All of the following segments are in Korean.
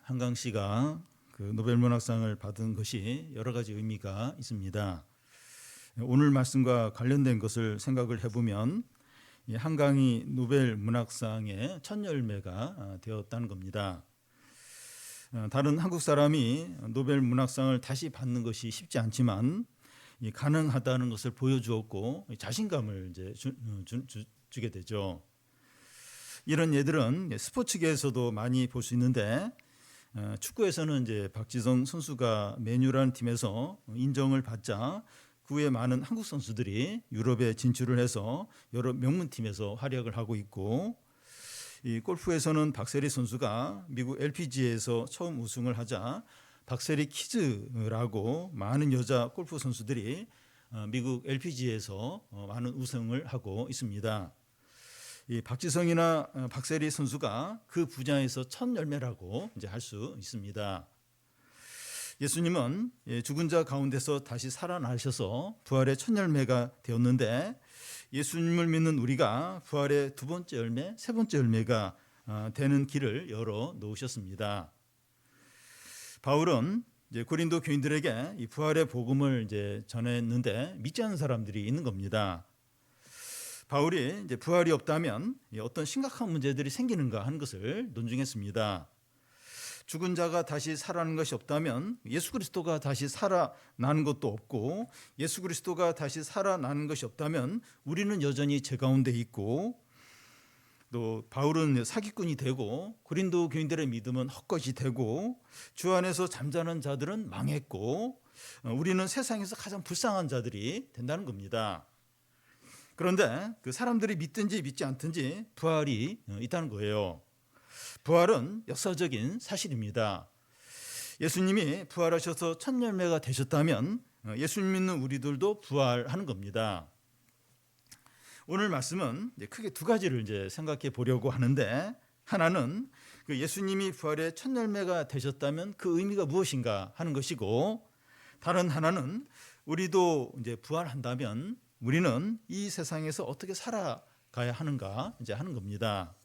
한강 씨가 그 노벨 문학상을 받은 것이 여러 가지 의미가 있습니다. 오늘 말씀과 관련된 것을 생각을 해보면 이 한강이 노벨 문학상의 첫 열매가 되었다는 겁니다. 다른 한국 사람이 노벨 문학상을 다시 받는 것이 쉽지 않지만 가능하다는 것을 보여주었고 자신감을 이제 주게 되죠. 이런 예들은 스포츠계에서도 많이 볼 수 있는데 축구에서는 이제 박지성 선수가 맨유라는 팀에서 인정을 받자 그 후에 많은 한국 선수들이 유럽에 진출을 해서 여러 명문 팀에서 활약을 하고 있고, 이 골프에서는 박세리 선수가 미국 LPGA에서 처음 우승을 하자 박세리 키즈라고 많은 여자 골프 선수들이 미국 LPGA에서 많은 우승을 하고 있습니다. 이 박지성이나 박세리 선수가 그 분야에서 첫 열매라고 이제 할 수 있습니다. 예수님은 죽은 자 가운데서 다시 살아나셔서 부활의 첫 열매가 되었는데, 예수님을 믿는 우리가 부활의 두 번째 열매, 세 번째 열매가 되는 길을 열어 놓으셨습니다. 바울은 이제 고린도 교인들에게 이 부활의 복음을 이제 전했는데 믿지 않는 사람들이 있는 겁니다. 바울이 이제 부활이 없다면 어떤 심각한 문제들이 생기는가 하는 것을 논증했습니다. 죽은 자가 다시 살아나는 것이 없다면 예수 그리스도가 다시 살아나는 것도 없고, 예수 그리스도가 다시 살아나는 것이 없다면 우리는 여전히 죄 가운데 있고, 또 바울은 사기꾼이 되고 고린도 교인들의 믿음은 헛것이 되고 주 안에서 잠자는 자들은 망했고 우리는 세상에서 가장 불쌍한 자들이 된다는 겁니다. 그런데 그 사람들이 믿든지 믿지 않든지 부활이 있다는 거예요. 부활은 역사적인 사실입니다. 예수님이 부활하셔서 첫 열매가 되셨다면 예수님 믿는 우리들도 부활하는 겁니다. 오늘 말씀은 크게 두 가지를 이제 생각해 보려고 하는데, 하나는 그 예수님이 부활의 첫 열매가 되셨다면 그 의미가 무엇인가 하는 것이고, 다른 하나는 우리도 이제 부활한다면 우리는 이 세상에서 어떻게 살아가야 하는가 이제 하는 겁니다.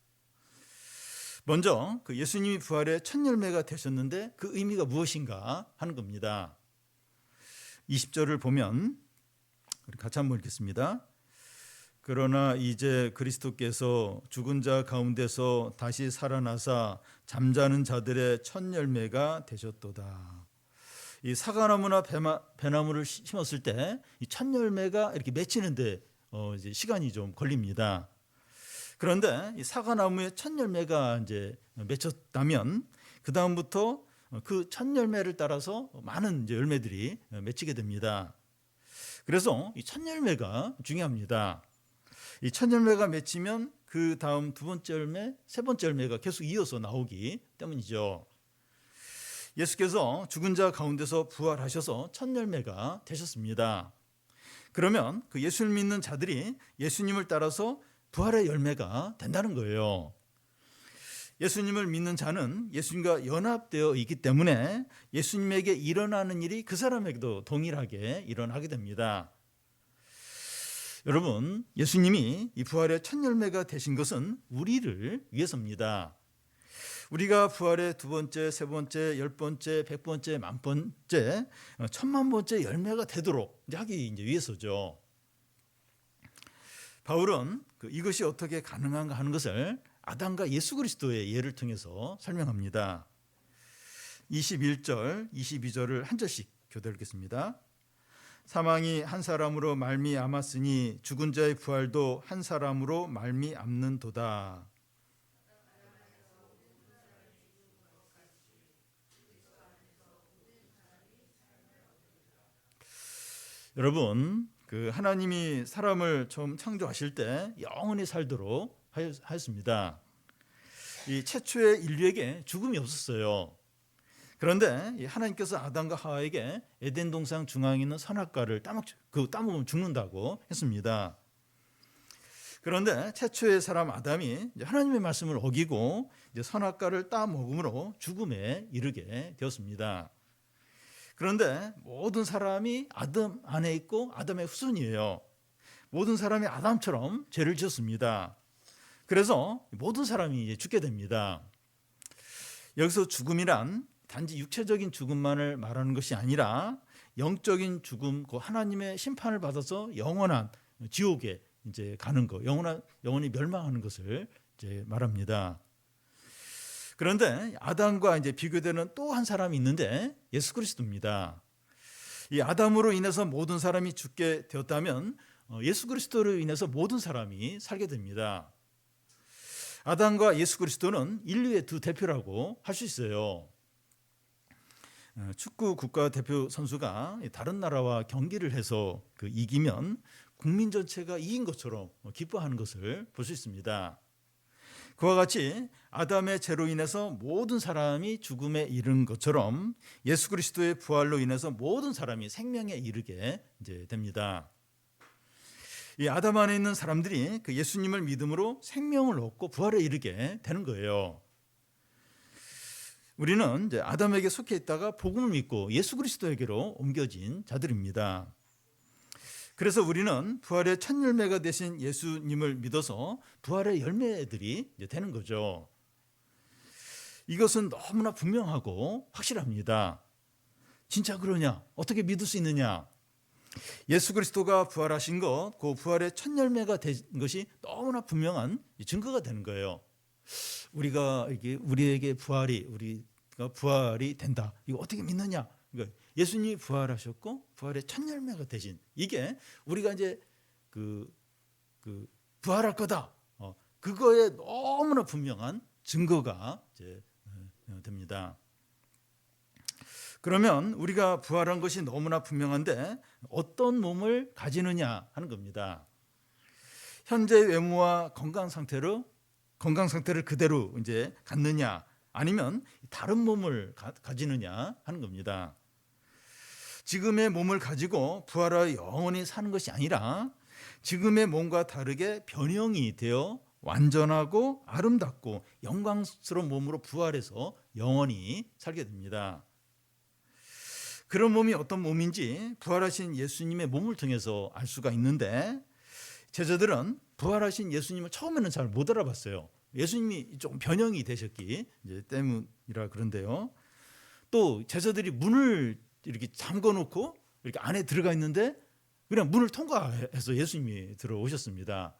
먼저 그 예수님이 부활의 첫 열매가 되셨는데 그 의미가 무엇인가 하는 겁니다. 20절을 보면 우리 같이 한번 읽겠습니다. 그러나 이제 그리스도께서 죽은 자 가운데서 다시 살아나사 잠자는 자들의 첫 열매가 되셨도다. 이 사과나무나 배나무를 심었을 때 이 첫 열매가 이렇게 맺히는데 이제 시간이 좀 걸립니다. 그런데 이 사과나무의 첫 열매가 이제 맺혔다면 그 다음부터 그 첫 열매를 따라서 많은 이제 열매들이 맺히게 됩니다. 그래서 이 첫 열매가 중요합니다. 이 첫 열매가 맺히면 그 다음 두 번째 열매, 세 번째 열매가 계속 이어서 나오기 때문이죠. 예수께서 죽은 자 가운데서 부활하셔서 첫 열매가 되셨습니다. 그러면 그 예수를 믿는 자들이 예수님을 따라서 부활의 열매가 된다는 거예요. 예수님을 믿는 자는 예수님과 연합되어 있기 때문에 예수님에게 일어나는 일이 그 사람에게도 동일하게 일어나게 됩니다. 여러분, 예수님이 이 부활의 첫 열매가 되신 것은 우리를 위해서입니다. 우리가 부활의 두 번째, 세 번째, 열 번째, 백 번째, 만 번째, 천만 번째 열매가 되도록 하기 이제 위해서죠. 바울은 이것이 어떻게 가능한가 하는 것을 아담과 예수 그리스도의 예를 통해서 설명합니다. 21절, 22절을 한 절씩 교대 읽겠습니다. 사망이 한 사람으로 말미암았으니 죽은 자의 부활도 한 사람으로 말미암는도다. 여러분, 그 하나님이 사람을 처음 창조하실 때 영원히 살도록 하였습니다. 이 최초의 인류에게 죽음이 없었어요. 그런데 하나님께서 아담과 하와에게 에덴 동산 중앙에 있는 선악과를 따먹으면 죽는다고 했습니다. 그런데 최초의 사람 아담이 하나님의 말씀을 어기고 선악과를 따먹음으로 죽음에 이르게 되었습니다. 그런데 모든 사람이 아담 안에 있고 아담의 후손이에요. 모든 사람이 아담처럼 죄를 지었습니다. 그래서 모든 사람이 죽게 됩니다. 여기서 죽음이란 단지 육체적인 죽음만을 말하는 것이 아니라 영적인 죽음, 그 하나님의 심판을 받아서 영원한 지옥에 이제 가는 거, 영원히 멸망하는 것을 이제 말합니다. 그런데 아담과 이제 비교되는 또 한 사람이 있는데 예수 그리스도입니다. 이 아담으로 인해서 모든 사람이 죽게 되었다면 예수 그리스도로 인해서 모든 사람이 살게 됩니다. 아담과 예수 그리스도는 인류의 두 대표라고 할 수 있어요. 축구 국가대표 선수가 다른 나라와 경기를 해서 이기면 국민 전체가 이긴 것처럼 기뻐하는 것을 볼 수 있습니다. 그와 같이 아담의 죄로 인해서 모든 사람이 죽음에 이른 것처럼 예수 그리스도의 부활로 인해서 모든 사람이 생명에 이르게 이제 됩니다. 이 아담 안에 있는 사람들이 그 예수님을 믿음으로 생명을 얻고 부활에 이르게 되는 거예요. 우리는 이제 아담에게 속해 있다가 복음을 믿고 예수 그리스도에게로 옮겨진 자들입니다. 그래서 우리는 부활의 첫 열매가 되신 예수님을 믿어서 부활의 열매들이 되는 거죠. 이것은 너무나 분명하고 확실합니다. 진짜 그러냐? 어떻게 믿을 수 있느냐? 예수 그리스도가 부활하신 것, 그 부활의 첫 열매가 된 것이 너무나 분명한 증거가 되는 거예요. 우리에게 우리가 부활이 된다. 이거 어떻게 믿느냐? 그러니까 예수님이 부활하셨고 부활의 첫 열매가 되신 이게 우리가 이제 부활할 거다. 그거에 너무나 분명한 증거가 이제 됩니다. 그러면 우리가 부활한 것이 너무나 분명한데 어떤 몸을 가지느냐 하는 겁니다. 현재 외모와 건강 상태를 그대로 이제 갖느냐 아니면 다른 몸을 가지느냐 하는 겁니다. 지금의 몸을 가지고 부활하여 영원히 사는 것이 아니라 지금의 몸과 다르게 변형이 되어 완전하고 아름답고 영광스러운 몸으로 부활해서 영원히 살게 됩니다. 그런 몸이 어떤 몸인지 부활하신 예수님의 몸을 통해서 알 수가 있는데 제자들은 부활하신 예수님을 처음에는 잘 못 알아봤어요. 예수님이 좀 변형이 되셨기 때문이라 그런데요. 또 제자들이 문을 이렇게 잠궈놓고 이렇게 안에 들어가 있는데 그냥 문을 통과해서 예수님이 들어오셨습니다.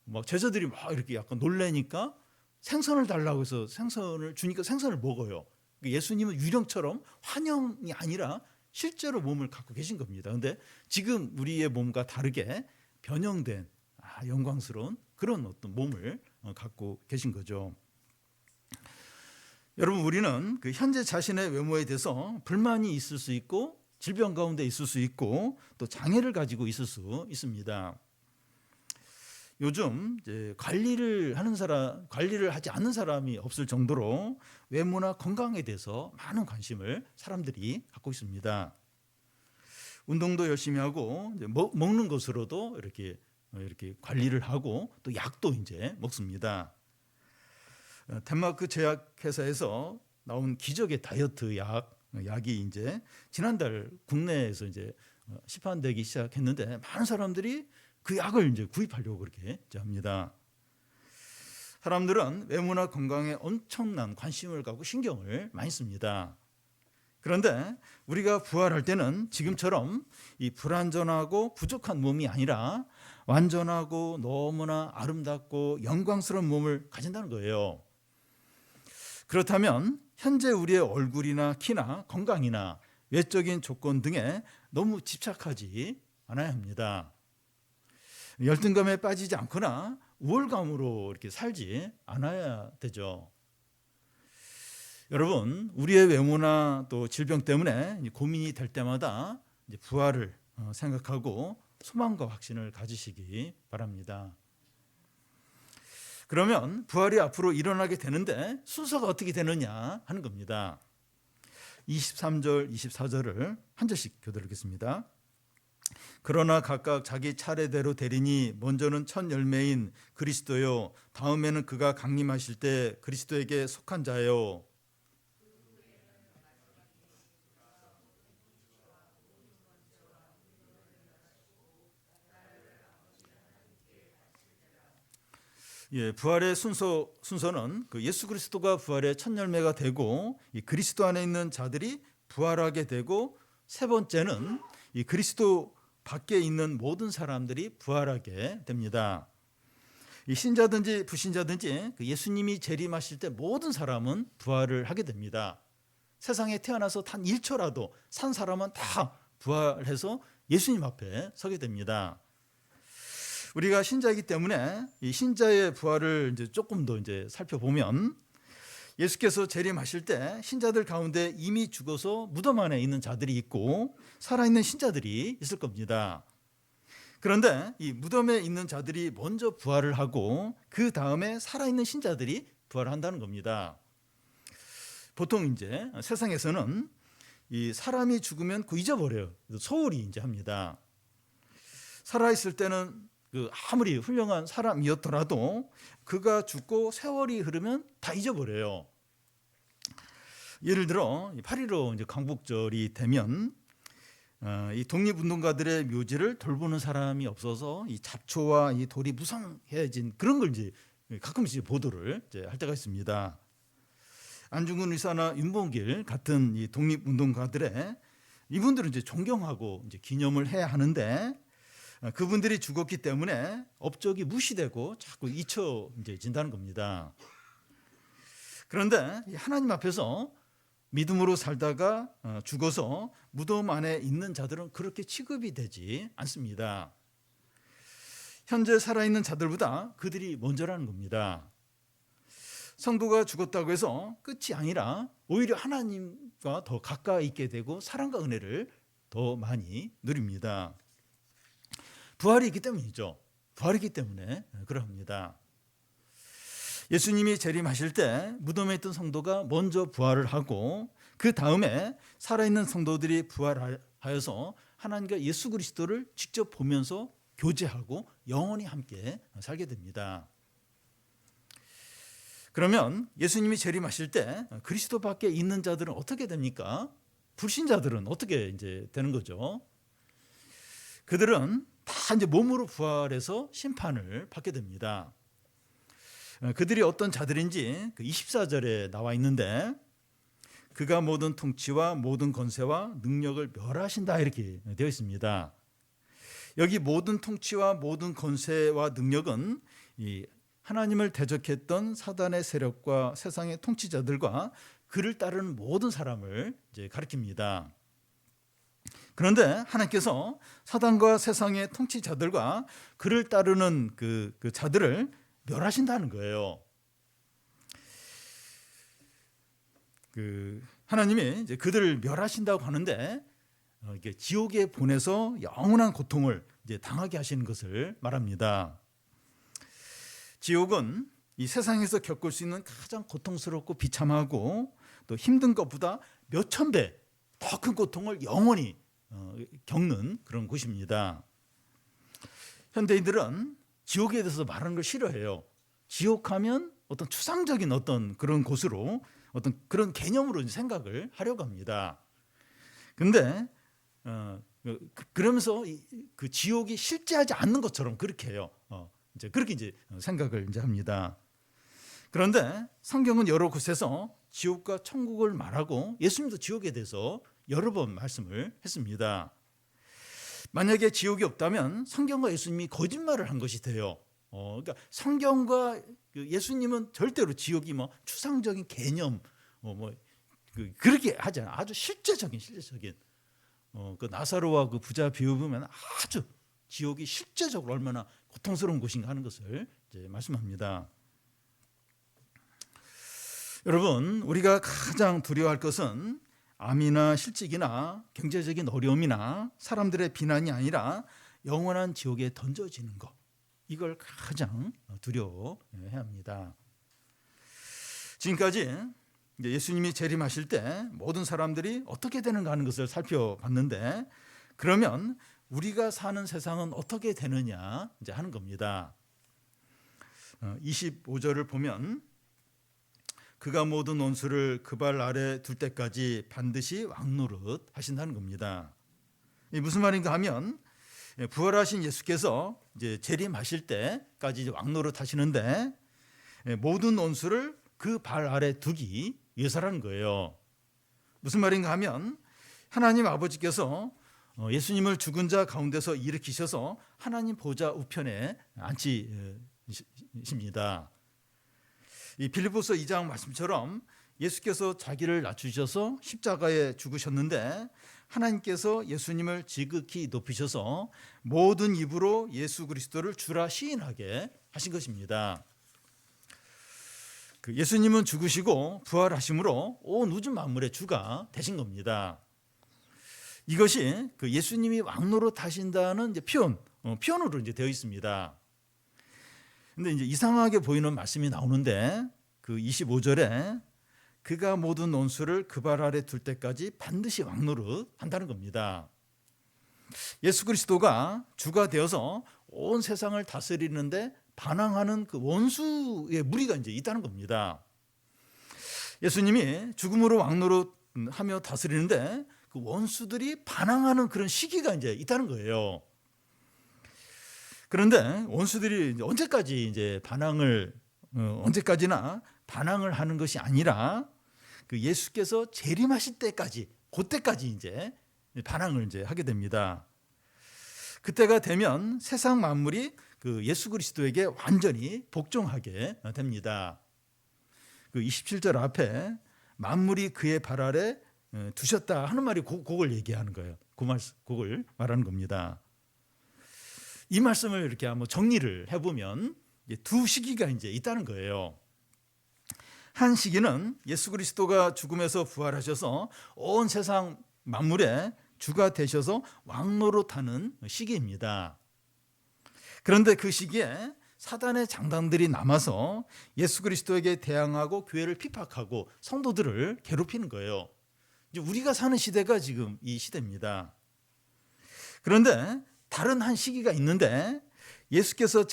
막 제자들이 막 이렇게 약간 놀래니까 생선을 달라고 해서 생선을 주니까 생선을 먹어요. 예수님은 유령처럼 환영이 아니라 실제로 몸을 갖고 계신 겁니다. 그런데 지금 우리의 몸과 다르게 변형된 영광스러운 그런 어떤 몸을 갖고 계신 거죠. 여러분 우리는 현재 자신의 외모에 대해서 불만이 있을 수 있고 질병 가운데 있을 수 있고 또 장애를 가지고 있을 수 있습니다. 요즘 이제 관리를 하지 않는 사람이 없을 정도로 외모나 건강에 대해서 많은 관심을 사람들이 갖고 있습니다. 운동도 열심히 하고 이제 먹는 것으로도 이렇게 관리를 하고 또 약도 이제 먹습니다. 덴마크 제약회사에서 나온 기적의 다이어트 약이 이제 지난달 국내에서 이제 시판되기 시작했는데 많은 사람들이 그 약을 이제 구입하려고 그렇게 합니다. 사람들은 외모나 건강에 엄청난 관심을 갖고 신경을 많이 씁니다. 그런데 우리가 부활할 때는 지금처럼 이 불완전하고 부족한 몸이 아니라 완전하고 너무나 아름답고 영광스러운 몸을 가진다는 거예요. 그렇다면 현재 우리의 얼굴이나 키나 건강이나 외적인 조건 등에 너무 집착하지 않아야 합니다. 열등감에 빠지지 않거나 우월감으로 이렇게 살지 않아야 되죠. 여러분, 우리의 외모나 또 질병 때문에 고민이 될 때마다 이제 부활을 생각하고 소망과 확신을 가지시기 바랍니다. 그러면 부활이 앞으로 일어나게 되는데 순서가 어떻게 되느냐 하는 겁니다. 23절, 24절을 한 절씩 교독하겠습니다. 그러나 각각 자기 차례대로 되리니 먼저는 첫 열매인 그리스도요 다음에는 그가 강림하실 때 그리스도에게 속한 자요. 부활의 순서는 그 예수 그리스도가 부활의 첫 열매가 되고 이 그리스도 안에 있는 자들이 부활하게 되고, 세 번째는 이 그리스도 밖에 있는 모든 사람들이 부활하게 됩니다. 이 신자든지 불신자든지 그 예수님이 재림하실 때 모든 사람은 부활을 하게 됩니다. 세상에 태어나서 단 1초라도 산 사람은 다 부활해서 예수님 앞에 서게 됩니다. 우리가 신자이기 때문에 이 신자의 부활을 이제 조금 더 이제 살펴보면, 예수께서 재림하실 때 신자들 가운데 이미 죽어서 무덤 안에 있는 자들이 있고 살아있는 신자들이 있을 겁니다. 그런데 이 무덤에 있는 자들이 먼저 부활을 하고 그 다음에 살아있는 신자들이 부활한다는 겁니다. 보통 이제 세상에서는 이 사람이 죽으면 그 잊어버려요. 소홀히 이제 합니다. 살아있을 때는 그 아무리 훌륭한 사람이었더라도 그가 죽고 세월이 흐르면 다 잊어버려요. 예를 들어 8.15 이제 광복절이 되면 이 독립운동가들의 묘지를 돌보는 사람이 없어서 이 잡초와 이 돌이 무성해진 그런 걸 이제 가끔씩 보도를 이제 할 때가 있습니다. 안중근 의사나 윤봉길 같은 이 독립운동가들의 이분들은 이제 존경하고 이제 기념을 해야 하는데, 그분들이 죽었기 때문에 업적이 무시되고 자꾸 잊혀진다는 겁니다. 그런데 하나님 앞에서 믿음으로 살다가 죽어서 무덤 안에 있는 자들은 그렇게 취급이 되지 않습니다. 현재 살아있는 자들보다 그들이 먼저라는 겁니다. 성도가 죽었다고 해서 끝이 아니라 오히려 하나님과 더 가까이 있게 되고 사랑과 은혜를 더 많이 누립니다. 부활이 있기 때문이죠. 부활이기 때문에 그러합니다. 예수님이 재림하실 때 무덤에 있던 성도가 먼저 부활을 하고 그 다음에 살아있는 성도들이 부활하여서 하나님과 예수 그리스도를 직접 보면서 교제하고 영원히 함께 살게 됩니다. 그러면 예수님이 재림하실 때 그리스도 밖에 있는 자들은 어떻게 됩니까? 불신자들은 어떻게 이제 되는 거죠? 그들은 다 이제 몸으로 부활해서 심판을 받게 됩니다. 그들이 어떤 자들인지 그 24절에 나와 있는데, 그가 모든 통치와 모든 권세와 능력을 멸하신다 이렇게 되어 있습니다. 여기 모든 통치와 모든 권세와 능력은 이 하나님을 대적했던 사단의 세력과 세상의 통치자들과 그를 따르는 모든 사람을 이제 가리킵니다. 그런데 하나님께서 사단과 세상의 통치자들과 그를 따르는 그 자들을 멸하신다는 거예요. 하나님이 이제 그들을 멸하신다고 하는데 이게 지옥에 보내서 영원한 고통을 이제 당하게 하시는 것을 말합니다. 지옥은 이 세상에서 겪을 수 있는 가장 고통스럽고 비참하고 또 힘든 것보다 몇천 배 더 큰 고통을 영원히 겪는 그런 곳입니다. 현대인들은 지옥에 대해서 말하는 걸 싫어해요. 지옥하면 어떤 추상적인 어떤 그런 곳으로 어떤 그런 개념으로 생각을 하려고 합니다. 근데 그러면서 그 지옥이 실제하지 않는 것처럼 그렇게 해요. 이제 그렇게 이제 생각을 이제 합니다. 그런데 성경은 여러 곳에서 지옥과 천국을 말하고 예수님도 지옥에 대해서 여러 번 말씀을 했습니다. 만약에 지옥이 없다면 성경과 예수님이 거짓말을 한 것이 돼요. 그러니까 성경과 예수님은 절대로 지옥이 뭐 추상적인 개념 그렇게 하지 않아요. 아주 실제적인 그 나사로와 그 부자 비유 보면 아주 지옥이 실제적으로 얼마나 고통스러운 곳인가 하는 것을 이제 말씀합니다. 여러분, 우리가 가장 두려워할 것은 암이나 실직이나 경제적인 어려움이나 사람들의 비난이 아니라 영원한 지옥에 던져지는 것, 이걸 가장 두려워해야 합니다. 지금까지 예수님이 재림하실 때 모든 사람들이 어떻게 되는가 하는 것을 살펴봤는데, 그러면 우리가 사는 세상은 어떻게 되느냐 이제 하는 겁니다. 25절을 보면 그가 모든 원수를 그 발 아래 둘 때까지 반드시 왕노릇 하신다는 겁니다. 이 무슨 말인가 하면 부활하신 예수께서 이제 재림하실 때까지 이제 왕노를 타시는데 모든 원수를 그 발 아래 두기 위해서라는 거예요. 무슨 말인가 하면 하나님 아버지께서 예수님을 죽은 자 가운데서 일으키셔서 하나님 보좌 우편에 앉히십니다. 이 빌립보서 2장 말씀처럼 예수께서 자기를 낮추셔서 십자가에 죽으셨는데 하나님께서 예수님을 지극히 높이셔서 모든 입으로 예수 그리스도를 주라 시인하게 하신 것입니다. 예수님은 죽으시고 부활하심으로 온 우주 만물의 주가 되신 겁니다. 이것이 예수님이 왕노로 타신다는 이제 표현으로 이제 되어 있습니다. 근데 이제 이상하게 보이는 말씀이 나오는데 25절에 그가 모든 원수를 그 발 아래 둘 때까지 반드시 왕노릇 한다는 겁니다. 예수 그리스도가 주가 되어서 온 세상을 다스리는데 반항하는 그 원수의 무리가 이제 있다는 겁니다. 예수님이 죽음으로 왕노릇 하며 다스리는데 그 원수들이 반항하는 그런 시기가 이제 있다는 거예요. 그런데 원수들이 언제까지 이제 언제까지나 반항을 하는 것이 아니라 예수께서 재림하실 때까지, 그때까지 이제 반항을 이제 하게 됩니다. 그때가 되면 세상 만물이 예수 그리스도에게 완전히 복종하게 됩니다. 27절 앞에 만물이 그의 발 아래 두셨다 하는 말이 그걸 얘기하는 거예요. 그걸 말하는 겁니다. 이 말씀을 이렇게 한번 정리를 해보면 두 시기가 이제 있다는 거예요. 한 시기는 예수 그리스도가 죽음에서 부활하셔서 온 세상 만물의 주가 되셔서 왕노릇하는 시기입니다. 그런데 그 시기에 사단의 장단들이 남아서 예수 그리스도에게 대항하고 교회를 핍박하고 성도들을 괴롭히는 거예요. 이제 우리가 사는 시대가 지금 이 시대입니다. 그런데 다른 한 시기가 있는데 예수께서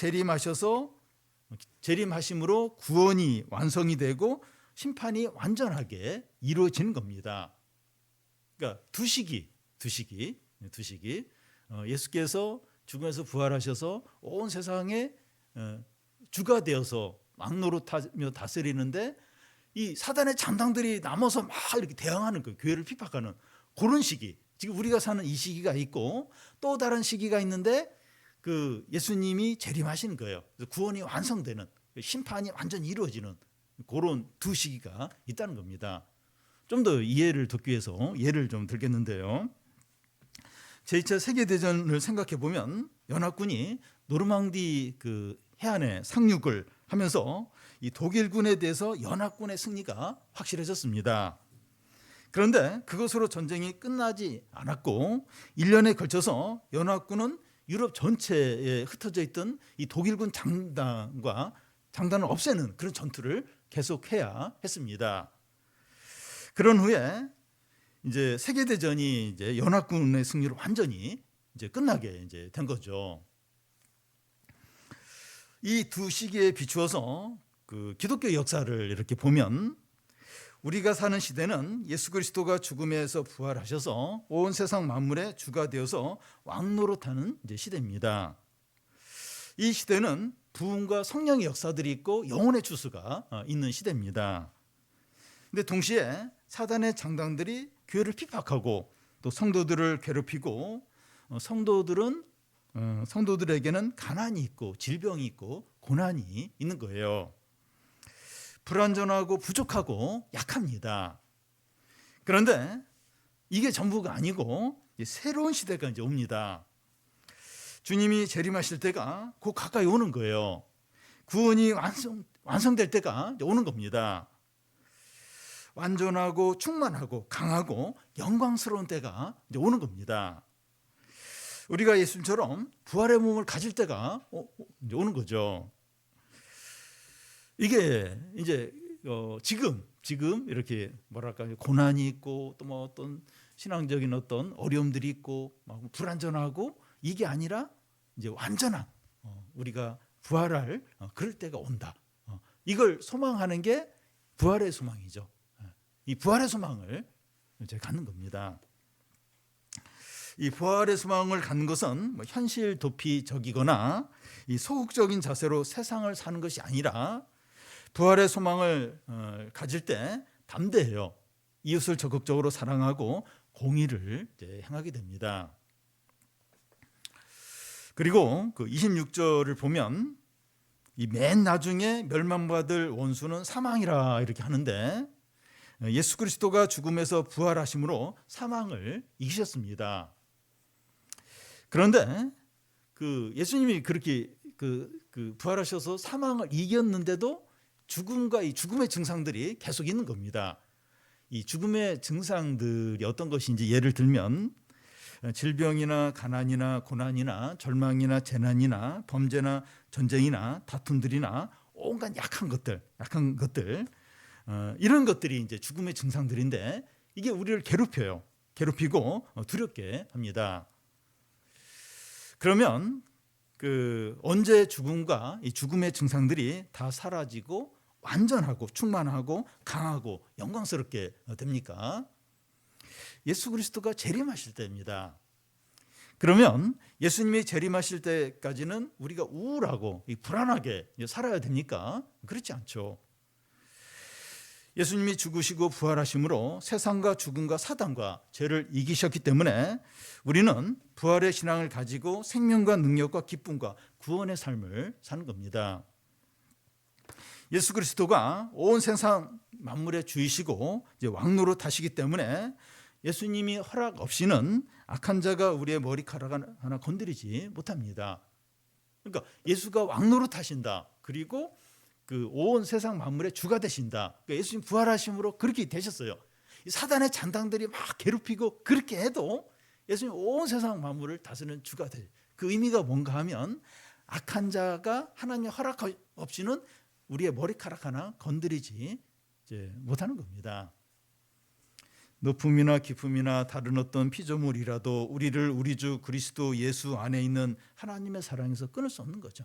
재림하심으로 구원이 완성이 되고 심판이 완전하게 이루어지는 겁니다. 그러니까 두 시기. 예수께서 죽음에서 부활하셔서 온 세상에 주가 되어서 왕노릇하며 다스리는데 이 사단의 장당들이 남아서 막 이렇게 대항하는 거예요. 교회를 핍박하는 그런 시기. 지금 우리가 사는 이 시기가 있고 또 다른 시기가 있는데 예수님이 재림하시는 거예요. 그래서 구원이 완성되는, 심판이 완전히 이루어지는 그런 두 시기가 있다는 겁니다. 좀 더 이해를 돕기 위해서 예를 좀 들겠는데요. 제2차 세계대전을 생각해 보면 연합군이 노르망디 해안에 상륙을 하면서 이 독일군에 대해서 연합군의 승리가 확실해졌습니다. 그런데 그것으로 전쟁이 끝나지 않았고 1년에 걸쳐서 연합군은 유럽 전체에 흩어져 있던 이 독일군 장단을 없애는 그런 전투를 계속해야 했습니다. 그런 후에 이제 세계대전이 이제 연합군의 승리로 완전히 이제 끝나게 이제 된 거죠. 이 두 시기에 비추어서 기독교 역사를 이렇게 보면 우리가 사는 시대는 예수 그리스도가 죽음에서 부활하셔서 온 세상 만물의 주가 되어서 왕노릇하는 이제 시대입니다. 이 시대는 부흥과 성령의 역사들이 있고 영혼의 추수가 있는 시대입니다. 근데 동시에 사단의 장당들이 교회를 핍박하고 또 성도들을 괴롭히고 성도들에게는 가난이 있고 질병이 있고 고난이 있는 거예요. 불완전하고 부족하고 약합니다. 그런데 이게 전부가 아니고 새로운 시대가 이제 옵니다. 주님이 재림하실 때가 곧 가까이 오는 거예요. 구원이 완성될 때가 이제 오는 겁니다. 완전하고 충만하고 강하고 영광스러운 때가 이제 오는 겁니다. 우리가 예수님처럼 부활의 몸을 가질 때가 이제 오는 거죠. 이게 이제 지금 이렇게 뭐랄까 고난이 있고 또 뭐 어떤 신앙적인 어떤 어려움들이 있고 막 불완전하고 이게 아니라 이제 완전한 우리가 부활할 그럴 때가 온다. 이걸 소망하는 게 부활의 소망이죠. 이 부활의 소망을 이제 갖는 겁니다. 이 부활의 소망을 갖는 것은 뭐 현실 도피적이거나 이 소극적인 자세로 세상을 사는 것이 아니라 부활의 소망을 가질 때 담대해요. 이웃을 적극적으로 사랑하고 공의를 행하게 됩니다. 그리고 그 26절을 보면 이 맨 나중에 멸망받을 원수는 사망이라 이렇게 하는데, 예수 그리스도가 죽음에서 부활하심으로 사망을 이기셨습니다. 그런데 그 예수님이 그렇게 부활하셔서 사망을 이겼는데도 죽음과 이 죽음의 증상들이 계속 있는 겁니다. 이 죽음의 증상들이 어떤 것인지 예를 들면 질병이나 가난이나 고난이나 절망이나 재난이나 범죄나 전쟁이나 다툼들이나 온갖 약한 것들 이런 것들이 이제 죽음의 증상들인데, 이게 우리를 괴롭히고 두렵게 합니다. 그러면 언제 죽음과 이 죽음의 증상들이 다 사라지고 완전하고 충만하고 강하고 영광스럽게 됩니까? 예수 그리스도가 재림하실 때입니다. 그러면 예수님이 재림하실 때까지는 우리가 우울하고 불안하게 살아야 됩니까? 그렇지 않죠. 예수님이 죽으시고 부활하심으로 세상과 죽음과 사단과 죄를 이기셨기 때문에 우리는 부활의 신앙을 가지고 생명과 능력과 기쁨과 구원의 삶을 사는 겁니다. 예수 그리스도가 온 세상 만물의 주이시고 이제 왕노릇하시기 때문에 예수님이 허락 없이는 악한 자가 우리의 머리카락 하나 건드리지 못합니다. 그러니까 예수가 왕노릇하신다. 그리고 온 세상 만물의 주가 되신다. 그러니까 예수님 부활하심으로 그렇게 되셨어요. 사단의 잔당들이 막 괴롭히고 그렇게 해도 예수님 온 세상 만물을 다스리는 주가 돼. 그 의미가 뭔가 하면 악한 자가 하나님의 허락 없이는 우리의 머리카락 하나 건드리지 못하는 겁니다. 높음이나 깊음이나 다른 어떤 피조물이라도 우리를 우리 주 그리스도 예수 안에 있는 하나님의 사랑에서 끊을 수 없는 거죠.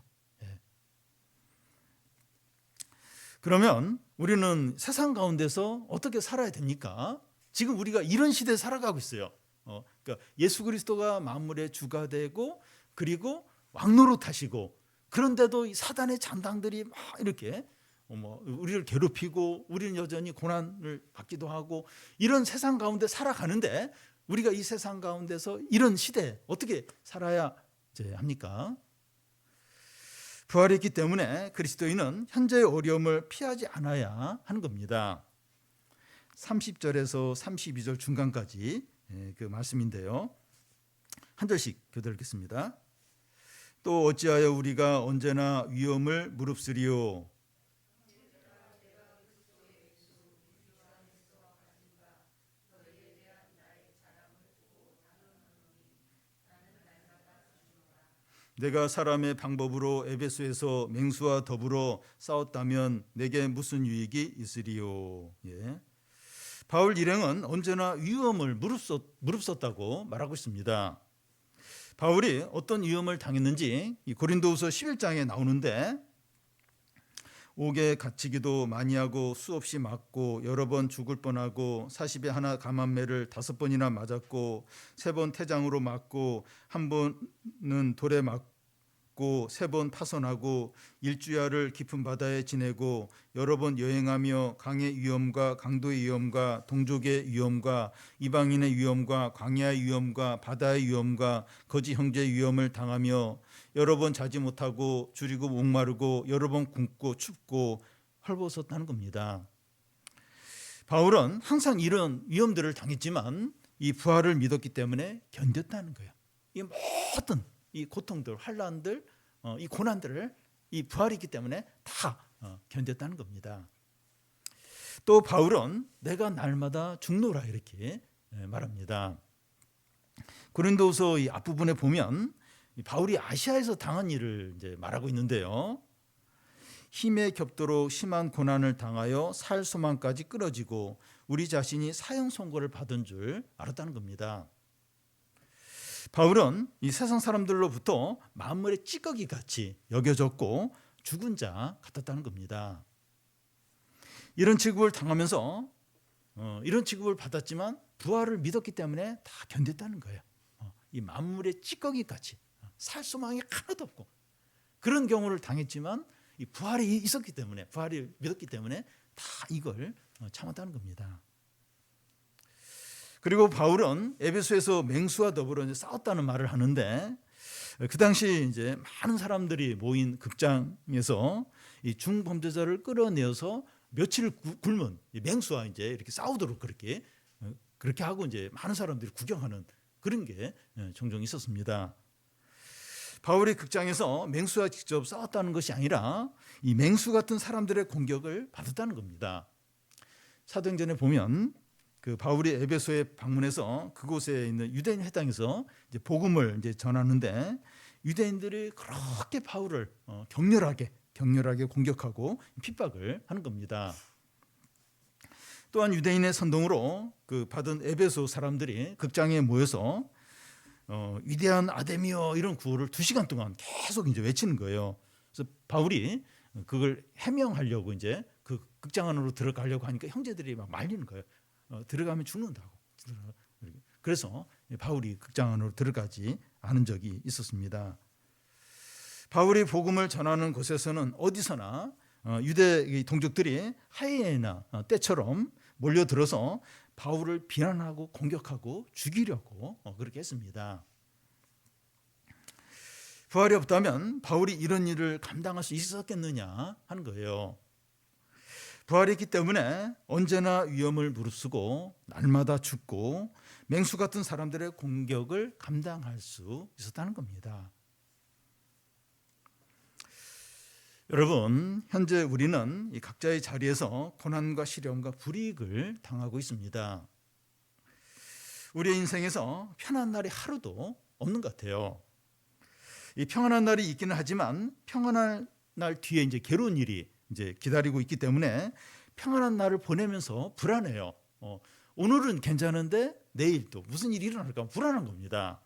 그러면 우리는 세상 가운데서 어떻게 살아야 됩니까? 지금 우리가 이런 시대에 살아가고 있어요. 그러니까 예수 그리스도가 만물의 주가 되고 그리고 왕노릇하시고, 그런데도 이 사단의 잔당들이 막 이렇게 우리를 괴롭히고 우리는 여전히 고난을 받기도 하고, 이런 세상 가운데 살아가는데 우리가 이 세상 가운데서 이런 시대에 어떻게 살아야 합니까? 부활했기 때문에 그리스도인은 현재의 어려움을 피하지 않아야 하는 겁니다. 30절에서 32절 중간까지 그 말씀인데요. 한 절씩 교대 읽겠습니다. 또 어찌하여 우리가 언제나 위험을 무릅쓰리요? 내가 사람의 방법으로 에베소에서 맹수와 더불어 싸웠다면 내게 무슨 유익이 있으리요? 바울 일행은 언제나 위험을 무릅썼다고 말하고 있습니다. 바울이 어떤 위험을 당했는지 이 고린도후서 11장에 나오는데, 옥에 갇히기도 많이 하고 수없이 맞고 여러 번 죽을 뻔하고 40에 하나 감한매를 5번이나 맞았고 3번 태장으로 맞고 1번은 돌에 맞고 3번 파선하고 일주야를 깊은 바다에 지내고 여러 번 여행하며 강의 위험과 강도의 위험과 동족의 위험과 이방인의 위험과 광야의 위험과 바다의 위험과 거지 형제의 위험을 당하며 여러 번 자지 못하고 줄이고 목마르고 여러 번 굶고 춥고 헐벗었다는 겁니다. 바울은 항상 이런 위험들을 당했지만 이 부활을 믿었기 때문에 견뎠다는 거예요. 이 모든 이 고통들, 환난들, 이 고난들을 이 부활이 있기 때문에 다 견뎠다는 겁니다. 또 바울은 내가 날마다 죽노라 이렇게 말합니다. 고린도후서 이 앞부분에 보면 바울이 아시아에서 당한 일을 이제 말하고 있는데요. 힘에 겹도록 심한 고난을 당하여 살 소망까지 끊어지고 우리 자신이 사형 선고를 받은 줄 알았다는 겁니다. 바울은 이 세상 사람들로부터 만물의 찌꺼기 같이 여겨졌고 죽은 자 같았다는 겁니다. 이런 취급을 당하면서 이런 취급을 받았지만 부활을 믿었기 때문에 다 견뎠다는 거예요. 이 만물의 찌꺼기같이 살 소망이 하나도 없고 그런 경우를 당했지만 이 부활이 있었기 때문에 부활을 믿었기 때문에 다 이걸 참았다는 겁니다. 그리고 바울은 에베소에서 맹수와 더불어 이제 싸웠다는 말을 하는데 그 당시 이제 많은 사람들이 모인 극장에서 이 중범죄자를 끌어내어서 며칠 굶은 맹수와 이제 이렇게 싸우도록 그렇게 하고 이제 많은 사람들이 구경하는 그런 게 종종 있었습니다. 바울이 극장에서 맹수와 직접 싸웠다는 것이 아니라 이 맹수 같은 사람들의 공격을 받았다는 겁니다. 사도행전에 보면 그 바울이 에베소에 방문해서 그곳에 있는 유대인 회당에서 이제 복음을 이제 전하는데 유대인들이 그렇게 바울을 격렬하게 공격하고 핍박을 하는 겁니다. 또한 유대인의 선동으로 그 받은 에베소 사람들이 극장에 모여서 위대한 아데미어 이런 구호를 2시간 동안 계속 이제 외치는 거예요. 그래서 바울이 그걸 해명하려고 이제 그 극장 안으로 들어가려고 하니까 형제들이 막 말리는 거예요. 들어가면 죽는다고. 그래서 바울이 극장 안으로 들어가지 않은 적이 있었습니다. 바울이 복음을 전하는 곳에서는 어디서나 유대 동족들이 하이에나 때처럼 몰려들어서 바울을 비난하고 공격하고 죽이려고 그렇게 했습니다. 부활이 없다면 바울이 이런 일을 감당할 수 있었겠느냐 하는 거예요. 부활이 있기 때문에 언제나 위험을 무릅쓰고 날마다 죽고 맹수 같은 사람들의 공격을 감당할 수 있었다는 겁니다. 여러분, 현재 우리는 이 각자의 자리에서 고난과 시련과 불이익을 당하고 있습니다. 우리의 인생에서 편한 날이 하루도 없는 것 같아요. 이 평안한 날이 있기는 하지만 평안한 날 뒤에 이제 괴로운 일이 이제 기다리고 있기 때문에 평안한 날을 보내면서 불안해요. 오늘은 괜찮은데 내일 또 무슨 일이 일어날까 불안한 겁니다.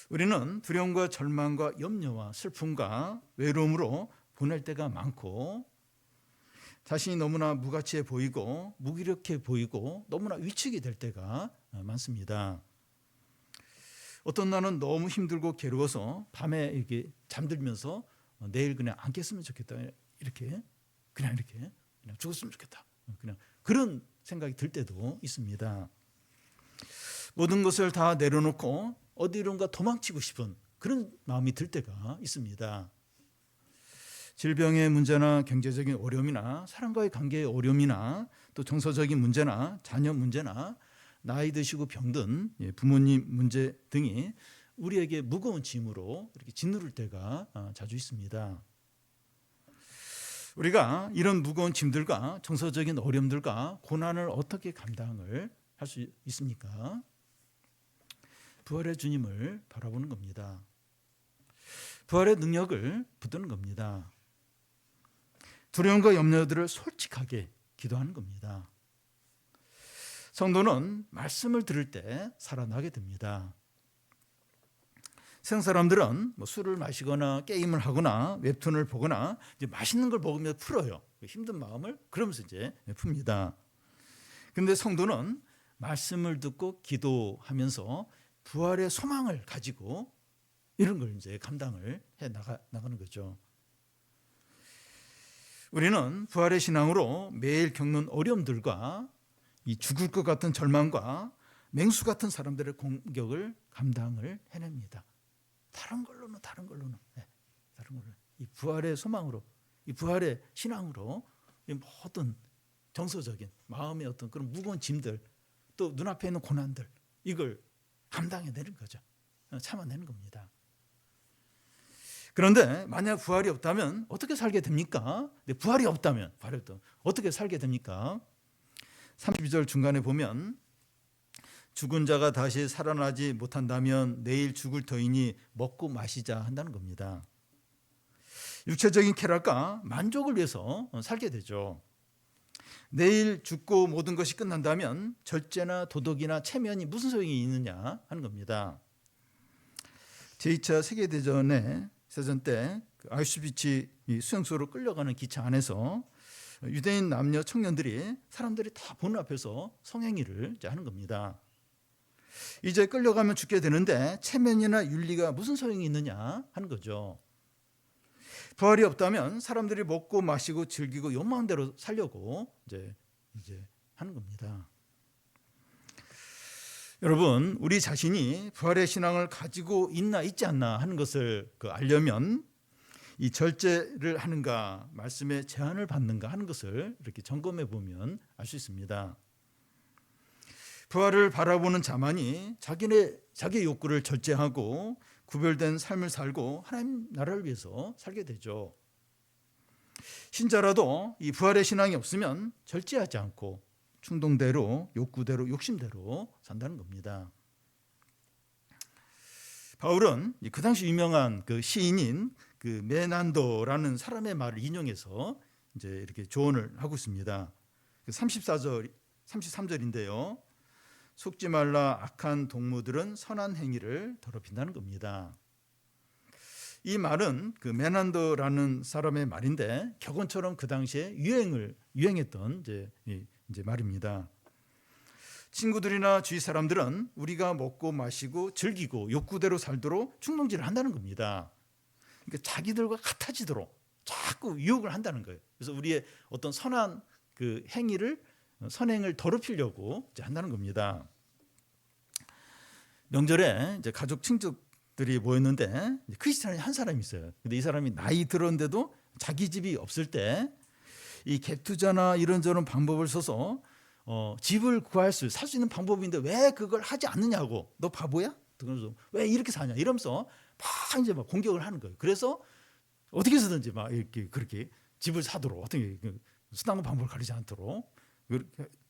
우리는 두려움과 절망과 염려와 슬픔과 외로움으로 보낼 때가 많고 자신이 너무나 무가치해 보이고 무기력해 보이고 너무나 위축이 될 때가 많습니다. 어떤 날은 너무 힘들고 괴로워서 밤에 이렇게 잠들면서 내일 그냥 안 깼으면 좋겠다. 그냥 죽었으면 좋겠다. 그냥 그런 생각이 들 때도 있습니다. 모든 것을 다 내려놓고 어디론가 도망치고 싶은 그런 마음이 들 때가 있습니다. 질병의 문제나 경제적인 어려움이나 사람과의 관계의 어려움이나 또 정서적인 문제나 자녀 문제나 나이 드시고 병든 부모님 문제 등이 우리에게 무거운 짐으로 이렇게 짓누를 때가 자주 있습니다. 우리가 이런 무거운 짐들과 정서적인 어려움들과 고난을 어떻게 감당을 할 수 있습니까? 부활의 주님을 바라보는 겁니다. 부활의 능력을 붙드는 겁니다. 두려움과 염려들을 솔직하게 기도하는 겁니다. 성도는 말씀을 들을 때 살아나게 됩니다. 세상 사람들은 술을 마시거나 게임을 하거나 웹툰을 보거나 이제 맛있는 걸 먹으며 풀어요. 힘든 마음을 그러면서 이제 풉니다. 그런데 성도는 말씀을 듣고 기도하면서 부활의 소망을 가지고 이런 걸 이제 감당을 해 나가는 거죠. 우리는 부활의 신앙으로 매일 겪는 어려움들과 이 죽을 것 같은 절망과 맹수 같은 사람들의 공격을 감당을 해냅니다. 다른 걸로는 이 부활의 소망으로, 이 부활의 신앙으로 이 모든 정서적인 마음의 어떤 그런 무거운 짐들, 또 눈앞에 있는 고난들 이걸 감당해내는 거죠. 참아내는 겁니다. 그런데 만약 부활이 없다면 어떻게 살게 됩니까? 부활이 없다면 어떻게 살게 됩니까? 32절 중간에 보면 죽은 자가 다시 살아나지 못한다면 내일 죽을 터이니 먹고 마시자 한다는 겁니다. 육체적인 쾌락과 만족을 위해서 살게 되죠. 내일 죽고 모든 것이 끝난다면 절제나 도덕이나 체면이 무슨 소용이 있느냐 하는 겁니다. 제2차 세계대전의 세전 때 아우슈비츠 수용소로 끌려가는 기차 안에서 유대인 남녀 청년들이 사람들이 다 보는 앞에서 성행위를 하는 겁니다. 이제 끌려가면 죽게 되는데 체면이나 윤리가 무슨 소용이 있느냐 하는 거죠. 부활이 없다면 사람들이 먹고 마시고 즐기고 욕망대로 살려고 이제 하는 겁니다. 여러분, 우리 자신이 부활의 신앙을 가지고 있나 있지 않나 하는 것을 알려면 이 절제를 하는가, 말씀에 제한을 받는가 하는 것을 이렇게 점검해 보면 알 수 있습니다. 부활을 바라보는 자만이 자기의 욕구를 절제하고 구별된 삶을 살고 하나님 나라를 위해서 살게 되죠. 신자라도 이 부활의 신앙이 없으면 절제하지 않고 충동대로, 욕구대로, 욕심대로 산다는 겁니다. 바울은 그 당시 유명한 시인인 메난도라는 사람의 말을 인용해서 이제 이렇게 조언을 하고 있습니다. 33절인데요. 속지 말라, 악한 동무들은 선한 행위를 더럽힌다는 겁니다. 이 말은 메난도라는 사람의 말인데 격언처럼 그 당시에 유행했던 이제 말입니다. 친구들이나 주위 사람들은 우리가 먹고 마시고 즐기고 욕구대로 살도록 충동질을 한다는 겁니다. 그러니까 자기들과 같아지도록 자꾸 유혹을 한다는 거예요. 그래서 우리의 어떤 선한 선행을 더럽히려고 이제 한다는 겁니다. 명절에 이제 가족 친척들이 모였는데 크리스찬이 한 사람이 있어요. 근데 이 사람이 나이 들었는데도 자기 집이 없을 때 이 갭 투자나 이런저런 방법을 써서 집을 살 수 있는 방법인데 왜 그걸 하지 않느냐고, 너 바보야? 그러면서 왜 이렇게 사냐 이러면서 막 공격을 하는 거예요. 그래서 어떻게 해서든지 막 이렇게 그렇게 집을 사도록 어떻게 수단과 방법을 가리지 않도록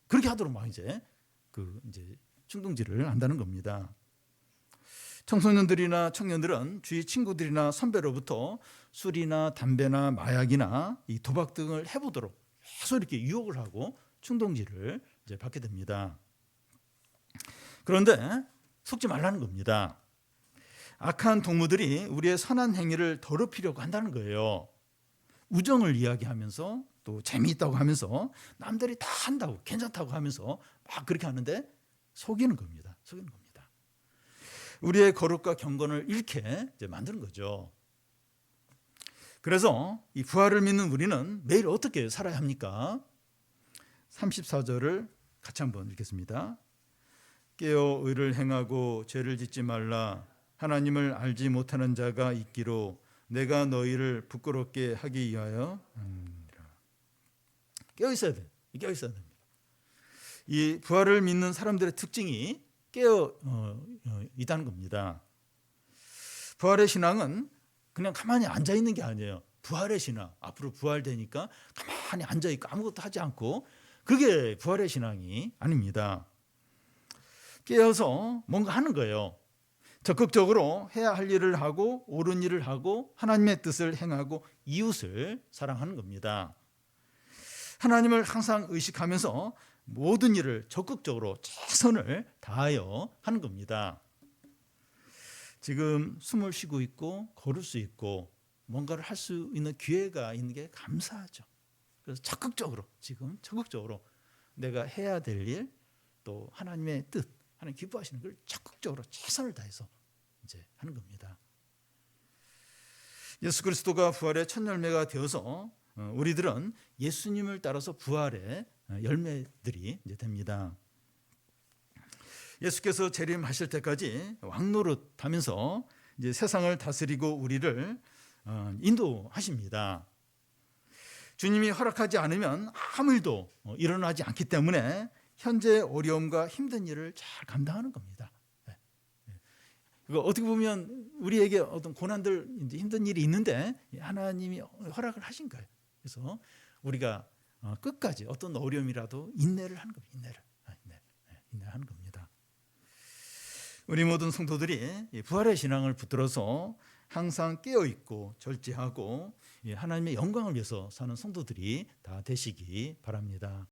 그렇게 하도록 막 이제 충동질을 한다는 겁니다. 청소년들이나 청년들은 주위 친구들이나 선배로부터 술이나 담배나 마약이나 이 도박 등을 해보도록 계속 이렇게 유혹을 하고 충동질을 이제 받게 됩니다. 그런데 속지 말라는 겁니다. 악한 동무들이 우리의 선한 행위를 더럽히려고 한다는 거예요. 우정을 이야기하면서 또 재미있다고 하면서 남들이 다 한다고 괜찮다고 하면서 막 그렇게 하는데 속이는 겁니다. 우리의 거룩과 경건을 잃게 이제 만드는 거죠. 그래서 이 부활을 믿는 우리는 매일 어떻게 살아야 합니까? 34절을 같이 한번 읽겠습니다. 깨어 의를 행하고 죄를 짓지 말라. 하나님을 알지 못하는 자가 있기로 내가 너희를 부끄럽게 하기 위하여 깨어 있어야 됩니다. 이 부활을 믿는 사람들의 특징이 깨어 있다는 겁니다. 부활의 신앙은 그냥 가만히 앉아 있는 게 아니에요. 부활의 신앙, 앞으로 부활되니까 가만히 앉아 있고 아무것도 하지 않고, 그게 부활의 신앙이 아닙니다. 깨어서 뭔가 하는 거예요. 적극적으로 해야 할 일을 하고 옳은 일을 하고 하나님의 뜻을 행하고 이웃을 사랑하는 겁니다. 하나님을 항상 의식하면서 모든 일을 적극적으로 최선을 다하여 하는 겁니다. 지금 숨을 쉬고 있고 걸을 수 있고 뭔가를 할 수 있는 기회가 있는 게 감사하죠. 그래서 적극적으로 내가 해야 될 일, 또 하나님의 뜻, 하나님 기뻐하시는 걸 적극적으로 최선을 다해서 이제 하는 겁니다. 예수 그리스도가 부활의 첫 열매가 되어서 우리들은 예수님을 따라서 부활의 열매들이 이제 됩니다. 예수께서 재림하실 때까지 왕노릇하면서 이제 세상을 다스리고 우리를 인도하십니다. 주님이 허락하지 않으면 아무 일도 일어나지 않기 때문에 현재 어려움과 힘든 일을 잘 감당하는 겁니다. 어떻게 보면 우리에게 어떤 고난들, 힘든 일이 있는데 하나님이 허락을 하신 거예요. 그래서 우리가 끝까지 어떤 어려움이라도 인내를 하는 겁니다. 인내하는 겁니다. 우리 모든 성도들이 부활의 신앙을 붙들어서 항상 깨어있고 절제하고 하나님의 영광을 위해서 사는 성도들이 다 되시기 바랍니다.